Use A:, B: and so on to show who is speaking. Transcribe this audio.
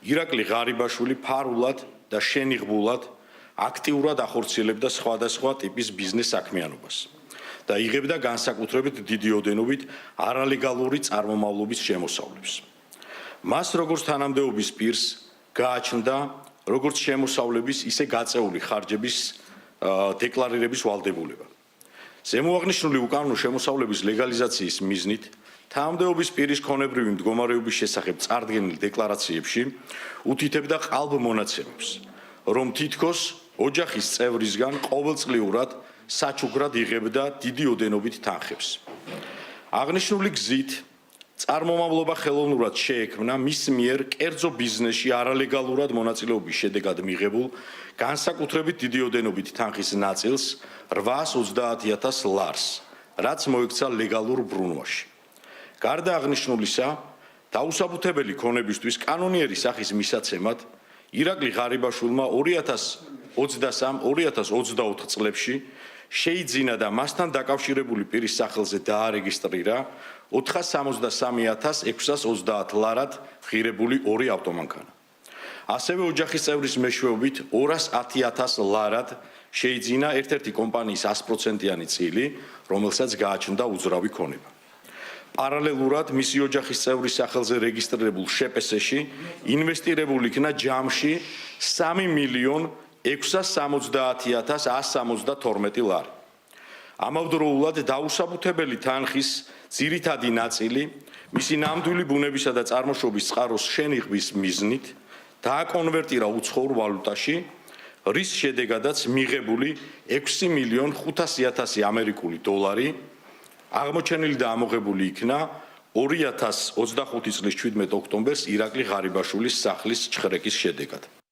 A: ირაკლი ღარიბაშვილი ფარულად და შენიღბულად აქტიურად ახორციელებდა სხვადასხვა ტიპის ბიზნეს საქმიანობას და იღებდა განსაკუთრებით დიდი ოდენობით არალეგალური წარმომავლობის შემოსავლებს. მას როგორც თანამდებობის პირს გააჩნდა როგორც შემოსავლების, ისე გაწეული ხარჯების დეკლარირების ვალდებულება. ზემოაღნიშნული უკანონო შემოსავლების ლეგალიზაციის მიზნით თანამდებობის პირის ქონებრივი მდგომარეობის შესახებ წარდგენილ დეკლარაციებში უთითებდა ყალბმონაცემებს, რომ თითქოს ოჯახის წევრისგან ყოველწლიურად საჩუქრად იღებდა დიდი ოდენობით თანხებს. აღნიშნული გზით წარმომავლობა ხელოვნურად შეექმნა მის მიერ კერძო ბიზნესში არალეგალურად მონაწილეობის შედეგად მიღებულ განსაკუთრებით დიდი ოდენობით თანხის ნაწილს 830.000 ლარს, რაც მოექცა ლეგალურ ბრუნვაში. გარდა აღნიშნულისა, დაუსაბუთებელი ქონებისთვის კანონიერი სახის მისაცემად ირაკლი ღარიბაშვილმა 2023-2024 წლებში შეიძინა და მასთან დაკავშირებული პირის სახელზე დაარეგისტრირა 463.630 ლარად ღირებული 2 ავტომანქანა. ასევე ოჯახის წევრის მეშვეობით 210.000 ლარად შეიძინა ერთ-ერთი კომპანიის 100%-იანი წილი, რომელსაც გააჩნდა უძრავი ქონება. პარალელურად მისი ოჯახის წევრის სახელზე რეგისტრირებულ შპს-ში ინვესტირებული იქნა ჯამში 3.670.172 ლარი. ამავდროულად დაუსაბუთებელი თანხის ძირითადი ნაწილი მისი ნამდვილი ბუნებისა და წარმოშობის წყაროს შენიღბის მიზნით დააკონვერტირა უცხოურ ვალუტაში, რის შედეგადაც მიღებული 6.500.000 ამერიკული დოლარი აღმოჩენილი და ამოღებული იქნა 2025 წლის 17 ოქტომბერს ირაკლი ღარიბაშვილის სახლის ჩხრეკის შედეგად.